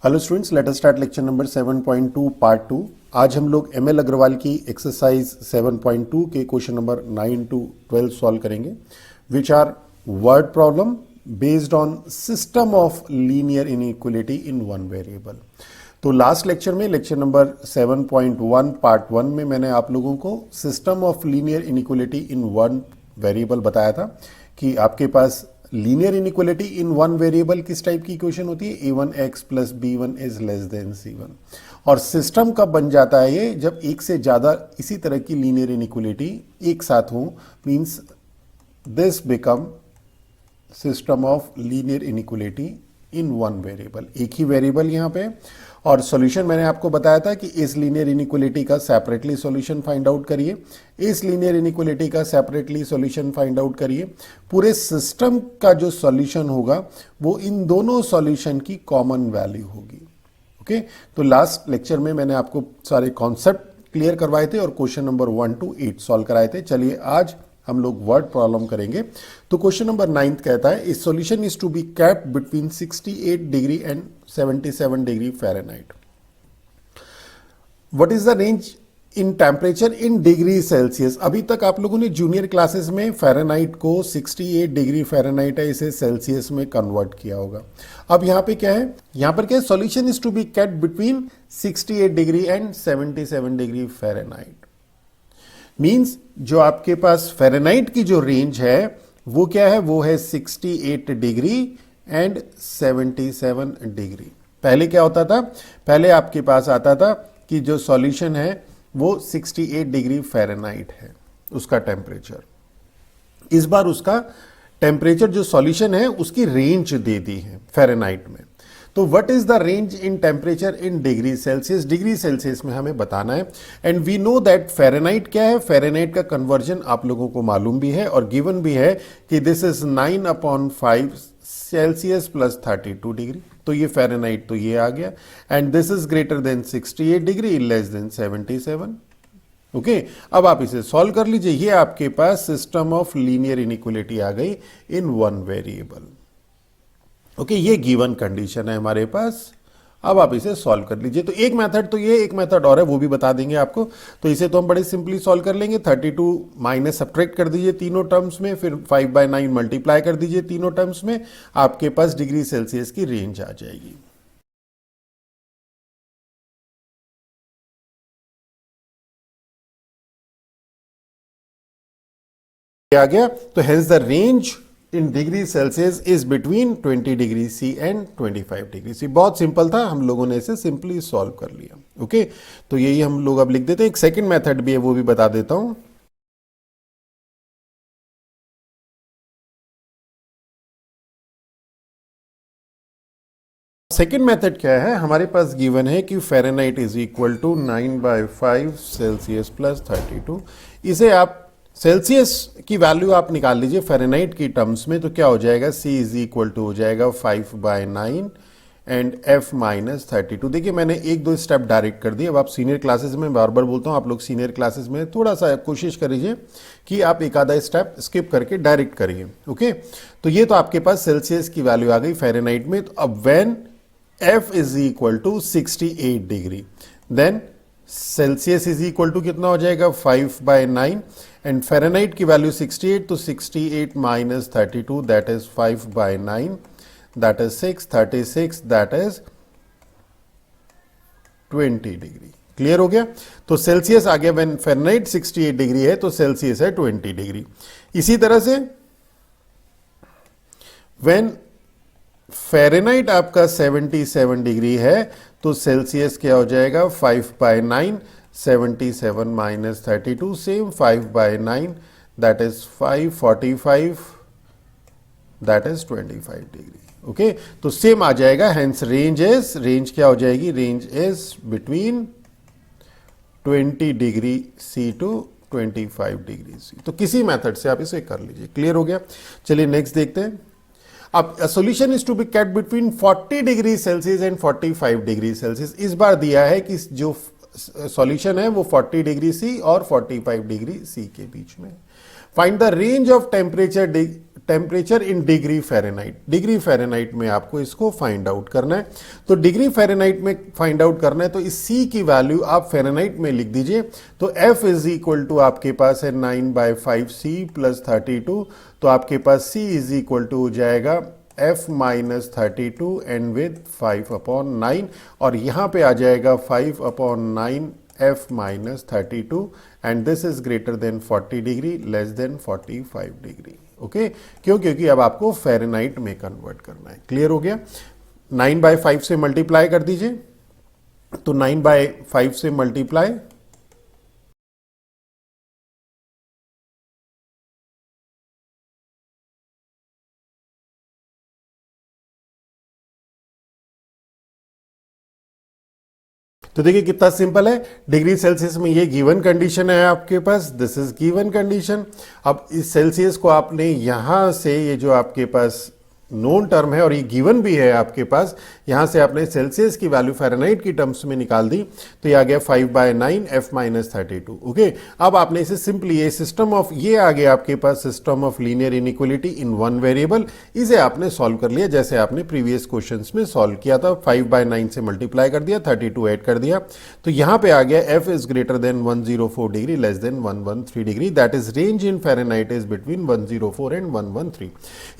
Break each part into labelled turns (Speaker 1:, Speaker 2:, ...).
Speaker 1: Hello students, let us start lecture number 7.2 part 2। आज हम लोग एम एल अग्रवाल की एक्सरसाइज 7.2 के क्वेश्चन नंबर 9 to 12 सॉल्व करेंगे, which are word problem based on system of linear inequality in one variable. तो last lecture में, lecture number 7.1 part 1 में मैंने आप लोगों को system of linear inequality in one variable बताया था कि आपके पास linear inequality in one variable किस टाइप की इक्वेशन होती है, a1x plus b1 is less then c1। और सिस्टम कब बन जाता है ये, जब एक से ज्यादा इसी तरह की लीनियर इनइक्वलिटी एक साथ हो, means this become system of linear inequality in one variable. एक ही वेरिएबल यहां पे, और सॉल्यूशन मैंने आपको बताया था कि इस लीनियर इनइक्वलिटी का सेपरेटली सॉल्यूशन फाइंड आउट करिए, इस लीनियर इनइक्वलिटी का सेपरेटली सॉल्यूशन फाइंड आउट करिए। पूरे सिस्टम का जो सॉल्यूशन होगा वो इन दोनों सॉल्यूशन की कॉमन वैल्यू होगी। ओके, तो लास्ट लेक्चर में मैंने आपको सारे कॉन्सेप्ट क्लियर करवाए थे और क्वेश्चन नंबर 1 to 8 सॉल्व कराए थे। चलिए आज हम लोग वर्ड प्रॉब्लम करेंगे। तो क्वेश्चन नंबर 9 कहता है, this solution is to be kept between 68 degree and 77 degree Fahrenheit. What is the range in temperature in degree Celsius. अभी तक आप लोगों ने जूनियर क्लासेस में फ़ारेनहाइट को 68 डिग्री फ़ारेनहाइट है, इसे सेल्सियस में कन्वर्ट किया होगा। अब यहां पे क्या है, यहां पर क्या है, solution is to be kept between 68 degree and 77 degree Fahrenheit. Means जो आपके पास फ़ारेनहाइट की जो रेंज है वो क्या है, वो है 68 डिग्री एंड 77 डिग्री। पहले क्या होता था, पहले आपके पास आता था कि जो सॉल्यूशन है वो 68 डिग्री फ़ारेनहाइट है उसका टेम्परेचर। इस बार उसका टेम्परेचर जो सॉल्यूशन है उसकी रेंज दे दी है फ़ारेनहाइट में। तो what is the range in temperature in degree Celsius, degree Celsius में हमें बताना है। And we know that Fahrenheit क्या है, फ़ारेनहाइट का कन्वर्जन आप लोगों को मालूम भी है और गिवन भी है कि this is 9/5 Celsius plus 32 degree. तो ये फ़ारेनहाइट तो ये आ गया, and this is greater then 68 degree less than 77। Okay, अब आप इसे सॉल्व कर लीजिए। ये आपके पास सिस्टम ऑफ लीनियर इनइक्वलिटी आ गई इन वन वेरिएबल। ओके, ये गिवन कंडीशन है हमारे पास। अब आप इसे सॉल्व कर लीजिए। तो एक मेथड तो ये, एक मेथड और है, वो भी बता देंगे आपको। तो इसे तो हम बड़े सिंपली सॉल्व कर लेंगे। 32 माइनस सब्ट्रैक्ट कर दीजिए तीनों टर्म्स में, फिर 5/9 मल्टीप्लाई कर दीजिए तीनों टर्म्स में, आपके पास डिग्री सेल्सियस की रेंज आ जाएगी। आ गया, तो hence the range in degree Celsius is between 20 degree C and 25 degree C. बहुत सिंपल था, हम लोगों ने इसे सिंपली सॉल्व कर लिया। ओके, तो यही हम लोग अब लिख देते हैं। एक सेकंड मेथड भी है, वो भी बता देता हूं। सेकेंड मेथड क्या है, हमारे पास गिवन है कि Fahrenheit is equal to 9/5 Celsius plus 32। इसे आप सेल्सियस की वैल्यू आप निकाल लीजिए फ़ारेनहाइट की टर्म्स में, तो क्या हो जाएगा, C इज इक्वल टू हो जाएगा 5/9 एंड F माइनस 32। देखिए मैंने एक दो स्टेप डायरेक्ट कर दिए। अब आप सीनियर क्लासेस में, बार बार बोलता हूँ, आप लोग सीनियर क्लासेस में थोड़ा सा कोशिश करिए कि आप एक आधा स्टेप स्किप करके डायरेक्ट करिए। ओके, तो ये तो आपके पास सेल्सियस की वैल्यू आ गई फ़ारेनहाइट में। तो अब when F is equal to 68 degree, then Celsius is equal to कितना हो जाएगा, 5/9 एंड फ़ारेनहाइट की वैल्यू 68, तो 68 minus 32 that is 5/9, that is 6, 36 that is 20 degree. Clear हो गया। तो सेल्सियस आ गया, व्हेन फ़ारेनहाइट 68 डिग्री है तो सेल्सियस है 20 डिग्री। इसी तरह से व्हेन फ़ारेनहाइट आपका 77 डिग्री है तो सेल्सियस क्या हो जाएगा, 5/9, 77 minus 32, same 5/9 that is 545 that is 25 degree. Okay, तो सेम आ जाएगा। हेंस रेंज क्या हो जाएगी, range is between 20 degree C to 25 degree C. तो किसी मेथड से आप इसे कर लीजिए। क्लियर हो गया। चलिए नेक्स्ट देखते हैं। अब solution is to be kept between 40 degree Celsius and 45 degree Celsius. इस बार दिया है कि जो सॉल्यूशन है वो 40 डिग्री सी और 45 डिग्री सी के बीच में। Find the range of temperature temperature in degree Fahrenheit, degree Fahrenheit में आपको इसको फाइंड आउट करना है। तो डिग्री फ़ारेनहाइट में फाइंड आउट करना है तो इस C की वैल्यू आप फ़ारेनहाइट में लिख दीजिए। तो F इज इक्वल टू आपके पास है 9/5C प्लस 32, तो आपके पास C इज इक्वल टू हो जाएगा F माइनस 32 एंड विद 5/9, और यहाँ पे आ जाएगा 5/9 F minus 32 and this is greater then 40 degree less than 45 degree. Okay, क्यों? क्योंकि अब आपको फ़ारेनहाइट में कन्वर्ट करना है। क्लियर हो गया? 9/5 से मल्टीप्लाई कर दीजिए, तो 9/5 से मल्टीप्लाई तो देखिए कितना सिंपल है। डिग्री सेल्सियस में ये गिवन कंडीशन है आपके पास, दिस इज गिवन कंडीशन। अब इस सेल्सियस को आपने यहां से, ये जो आपके पास नोन टर्म है और ये गिवन भी है आपके पास, यहां से आपने सेल्सियस की वैल्यू फ़ारेनहाइट की टर्म्स में निकाल दी, तो ये आ गया 5/9 F माइनस 32। ओके, अब आपने इसे सिंपली, ये सिस्टम ऑफ, ये आ गया आपके पास system of linear inequality in one variable, इसे आपने सॉल्व कर लिया जैसे आपने प्रीवियस क्वेश्चंस में सॉल्व किया था। 5/9 से मल्टीप्लाई कर दिया, 32 ऐड कर दिया, तो यहां पे आ गया F is greater then 104 degree less than 113 degree, that is range in Fahrenheit is between 104 and 113।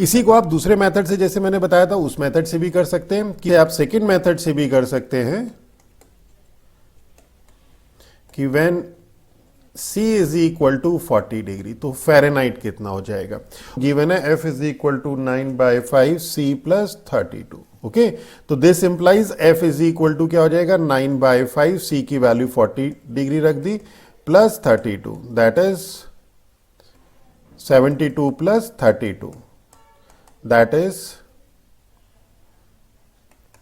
Speaker 1: इसी को आप दूसरे मेथड से, जैसे मैंने बताया था, उस मेथड से भी कर सकते हैं, कि आप सेकंड मेथड से भी कर सकते हैं कि when C is equal to 40 degree, तो फ़ारेनहाइट कितना हो जाएगा? गिवन है F is equal to 9/5C plus 32। Okay, तो this implies F is equal to क्या हो जाएगा? 9/5C की वैल्यू 40 डिग्री रख दी plus 32, that is 72 plus 32, that is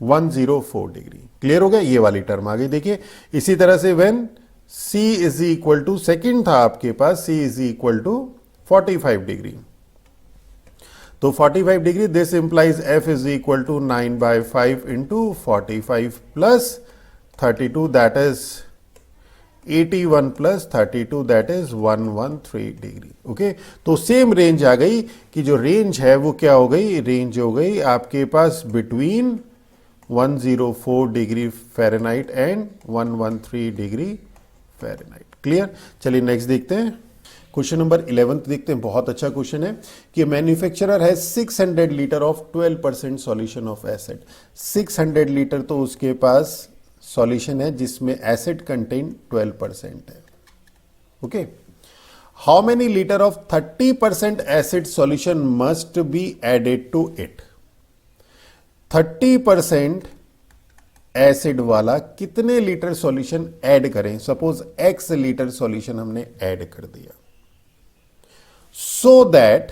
Speaker 1: 104 degree. Clear हो गया? ये वाली टर्म आ गई। देखिए इसी तरह से when C is equal to, second था आपके पास, C is equal to 45 degree, तो 45 degree, this implies F is equal to 9/5 into 45 plus 32, that is 81 plus 32, that is 113 degree. Okay, तो सेम रेंज आ गई, कि जो रेंज है वो क्या हो गई? रेंज हो गई आपके पास between 104 degree Fahrenheit and 113 degree Fahrenheit. Clear? चलिए नेक्स्ट देखते हैं, क्वेश्चन नंबर 11 देखते हैं। बहुत अच्छा क्वेश्चन है कि मैन्युफैक्चरर है 600 litre of 12% solution of acid. 600 litre तो उसके पास सॉल्यूशन है जिसमें एसिड कंटेंट 12% है। Okay, how many litre of 30% acid solution must be added to it? 30% acid वाला कितने लीटर सॉल्यूशन ऐड करें? सपोज x लीटर सॉल्यूशन हमने ऐड कर दिया, सो दैट,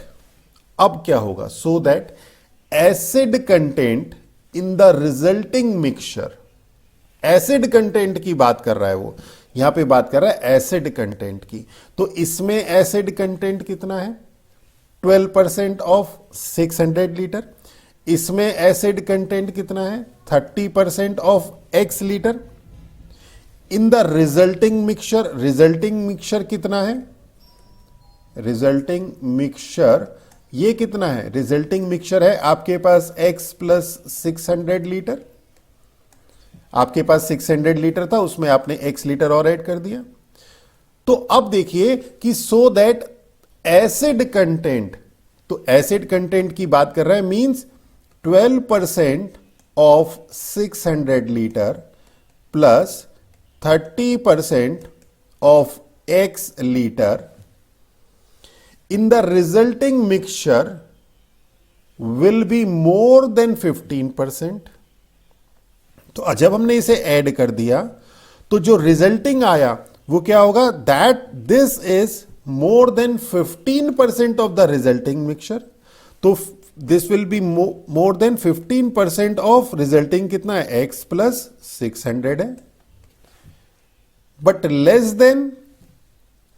Speaker 1: अब क्या होगा? So that acid content in the resulting mixture, acid content की बात कर रहा है वो, यहां पे बात कर रहा है एसिड कंटेंट की, तो इसमें एसिड कंटेंट कितना है? 12% ऑफ 600 लीटर। इसमें एसिड कंटेंट कितना है? 30% of x litre. In the resulting mixture, resulting mixture कितना है? रिजल्टिंग मिक्सचर ये कितना है? रिजल्टिंग मिक्सचर है आपके पास x प्लस 600 लीटर। आपके पास 600 लीटर था, उसमें आपने x लीटर और ऐड कर दिया। तो अब देखिए कि सो दैट एसिड कंटेंट, तो एसिड कंटेंट की बात कर रहा है, means 12% of 600 litre plus 30% of x litre in the resulting mixture will be more than 15%। तो जब हमने इसे ऐड कर दिया तो जो रिजल्टिंग आया वो क्या होगा? That this is more than 15% of the resulting mixture. तो this will be more than 15% of resulting कितना है? x प्लस 600 है, but less than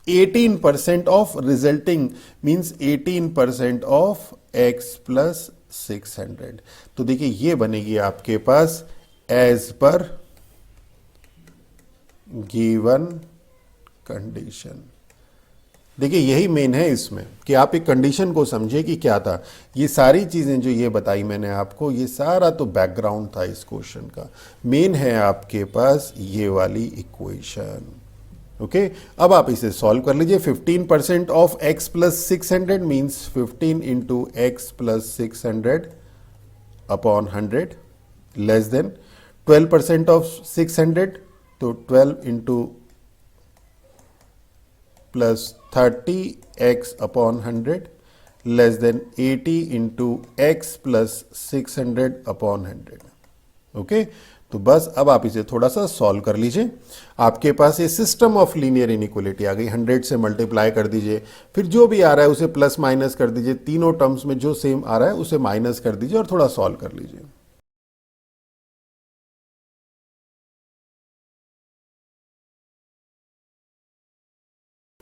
Speaker 1: 18% of resulting, means 18% of x plus 600। तो देखिए ये बनेगी आपके पास एज पर गिवन कंडीशन। देखिए यही मेन है इसमें कि आप एक कंडीशन को समझे कि क्या था। ये सारी चीज़ें जो ये बताई मैंने आपको, ये सारा तो बैकग्राउंड था इस क्वेश्चन का। मेन है आपके पास ये वाली इक्वेशन। ओके, अब आप इसे सॉल्व कर लीजिए। 15% of x plus 600 means 15 into x plus 600 upon 100 less than 12% of 600, तो 12 into plus 30x upon 100 less than 80 into x plus 600 upon 100। Okay, तो बस अब आप इसे थोड़ा सा सॉल्व कर लीजिए। आपके पास ये सिस्टम ऑफ लीनियर इनइक्वालिटी आ गई। 100 से मल्टीप्लाई कर दीजिए, फिर जो भी आ रहा है उसे प्लस माइनस कर दीजिए, तीनों टर्म्स में जो सेम आ रहा है उसे माइनस कर दीजिए और थोड़ा सॉल्व कर लीजिए।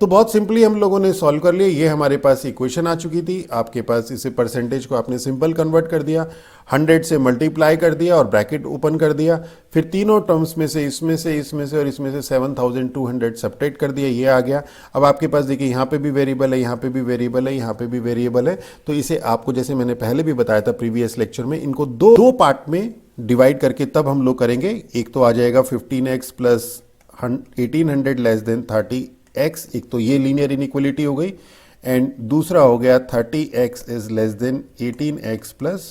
Speaker 1: तो बहुत सिंपली हम लोगों ने सॉल्व कर लिया। ये हमारे पास इक्वेशन आ चुकी थी। आपके पास इसे परसेंटेज को आपने सिंपल कन्वर्ट कर दिया, 100 से मल्टीप्लाई कर दिया और ब्रैकेट ओपन कर दिया, फिर तीनों टर्म्स में से इसमें से और इसमें से 7200 सब्ट्रैक्ट कर दिया, ये आ गया। अब आपके पास देखिए यहाँ पे भी वेरिएबल है, यहाँ पे भी वेरिएबल है, यहाँ पे भी वेरिएबल है। तो इसे आपको, जैसे मैंने पहले भी बताया था प्रीवियस लेक्चर में, इनको दो पार्ट में डिवाइड करके तब हम लोग करेंगे। एक तो आ जाएगा 15x plus 1800 less than 30x, एक तो ये लीनियर इनइक्वालिटी हो गई, एंड दूसरा हो गया 30x is less then 18x plus.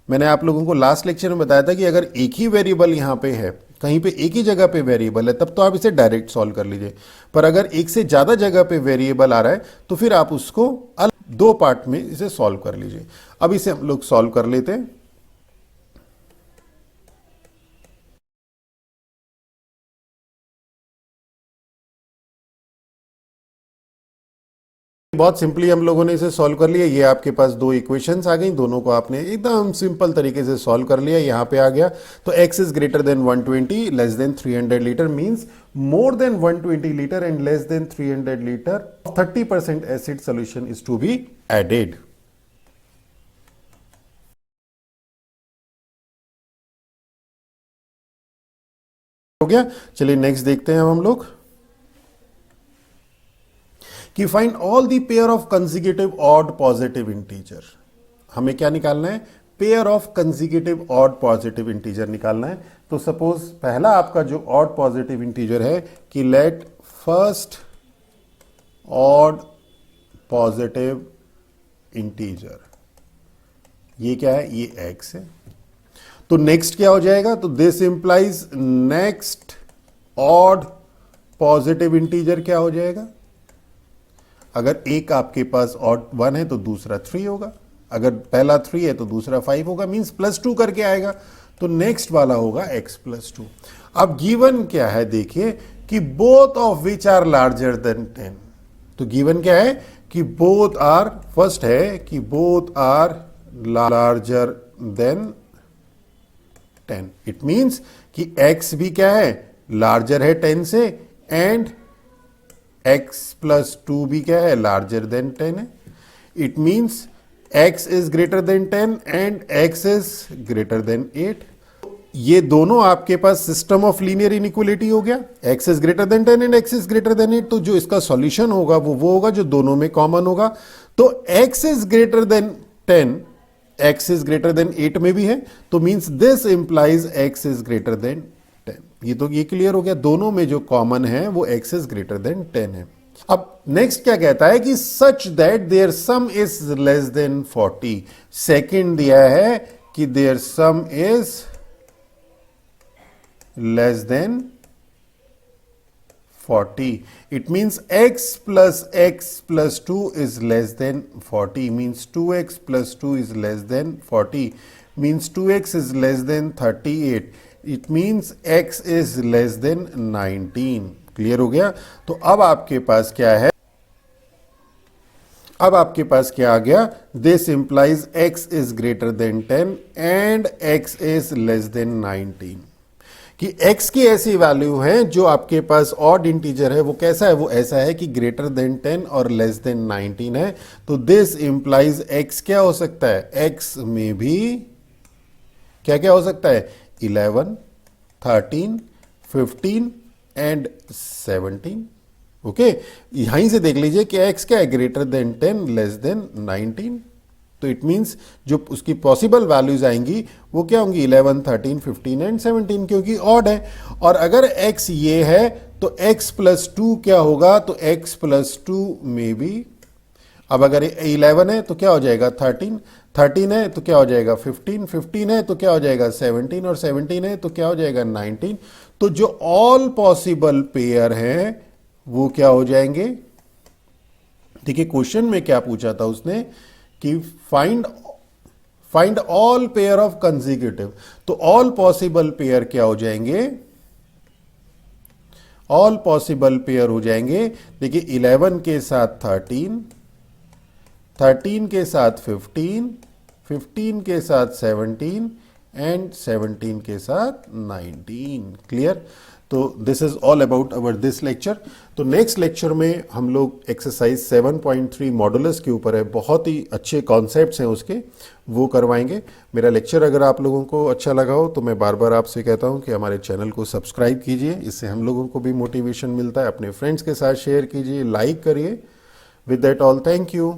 Speaker 1: मैंने आप लोगों को लास्ट लेक्चर में बताया था कि अगर एक ही वेरिएबल यहाँ पे है, कहीं पे एक ही जगह पे वेरिएबल है, तब तो आप इसे डायरेक्ट सॉल्व कर लीजिए। पर अगर एक से ज़्यादा जगह पे वेरिएबल आ रहा है तो फिर आप उसको अलग दो पार्ट में इसे सॉल्व कर लीजिए। अब इसे हम लोग सॉल्व कर लेते हैं। बहुत सिंपली हम लोगों ने इसे सॉल्व कर लिया। ये आपके पास दो इक्वेशंस आ गई, दोनों को आपने एकदम सिंपल तरीके से सॉल्व कर लिया। यहाँ पे आ गया तो x is greater than 120 less than 300 litre means more than 120 litre and less than 300 litre 30% acid solution is to be added. हो गया। चलिए नेक्स्ट देखते हैं हम लोग कि find all the pair of consecutive odd positive integer. हमें क्या निकालना है? Pair of consecutive odd positive integer निकालना है। तो सपोज पहला आपका जो ऑड पॉजिटिव इंटीजर है कि let first odd positive integer, ये क्या है? ये x है। तो नेक्स्ट क्या हो जाएगा? तो this implies next odd positive integer क्या हो जाएगा? अगर एक आपके पास ऑड 1 है तो दूसरा 3 होगा, अगर पहला 3 है तो दूसरा 5 होगा, मींस +2 करके आएगा। तो नेक्स्ट वाला होगा x + 2। अब गिवन क्या है? देखिए कि both of which are larger than 10। तो गिवन क्या है कि बोथ आर, फर्स्ट है कि both are larger than 10। It means कि x भी क्या है? लार्जर है 10 से, एंड x + 2 भी क्या है? लार्जर देन 10 है। It means x is greater then 10 and x is greater then 8। ये दोनों आपके पास सिस्टम ऑफ लीनियर इनइक्वालिटी हो गया। x is greater then 10 and x is greater then 8। तो जो इसका सॉल्यूशन होगा वो होगा जो दोनों में कॉमन होगा। तो x is greater then 10, x is greater then 8 में भी है, तो means this implies x is greater then 10। ये तो ये क्लियर हो गया, दोनों में जो कॉमन है वो x इज ग्रेटर देन 10 है। अब नेक्स्ट क्या कहता है कि such that their sum is less than 40। Second दिया है कि their sum is less than 40। It means x + 2 is less than 40, means 2x + 2 is less than 40, means 2x is less than 38. It means x is less than 19। Clear हो गया? तो अब आपके पास क्या है? अब आपके पास क्या आ गया? This implies x is greater then 10 and x is less then 19। कि x की ऐसी वैल्यू है जो आपके पास ऑड इंटीजर है, वो कैसा है? वो ऐसा है कि ग्रेटर देन 10 और लेस देन 19 है। तो दिस इंप्लाइज x क्या हो सकता है? x में भी क्या क्या हो सकता है? 11, 13, 15 एंड 17। ओके, यहीं से देख लीजिए कि x क्या है, ग्रेटर देन 10 लेस देन 19। तो इट मीन्स जो उसकी पॉसिबल वैल्यूज आएंगी वो क्या होंगी, 11, 13, 15 एंड 17, क्योंकि ऑड है। और अगर x ये है तो x प्लस 2 क्या होगा, तो x प्लस 2 में भी, अब अगर 11 है तो क्या हो जाएगा 13, 13 है तो क्या हो जाएगा 15, 15 है तो क्या हो जाएगा 17, और 17 है तो क्या हो जाएगा 19। तो जो ऑल पॉसिबल पेयर हैं वो क्या हो जाएंगे। देखिए क्वेश्चन में क्या पूछा था उसने कि find all pair of consecutive, तो ऑल पॉसिबल पेयर क्या हो जाएंगे, ऑल पॉसिबल पेयर हो जाएंगे। देखिए 11 के साथ 13, 13 के साथ 15, 15 के साथ 17 एंड 17 के साथ 19। क्लियर। तो this is all about our this lecture. तो नेक्स्ट लेक्चर में हम लोग एक्सरसाइज 7.3 मॉडुलस के ऊपर है, बहुत ही अच्छे कॉन्सेप्ट्स हैं उसके, वो करवाएंगे। मेरा लेक्चर अगर आप लोगों को अच्छा लगा हो तो मैं बार बार आपसे कहता हूं कि हमारे चैनल को सब्सक्राइब कीजिए, इससे हम लोगों को भी मोटिवेशन मिलता है। अपने फ्रेंड्स के साथ शेयर कीजिए, लाइक करिए। With that all, thank you.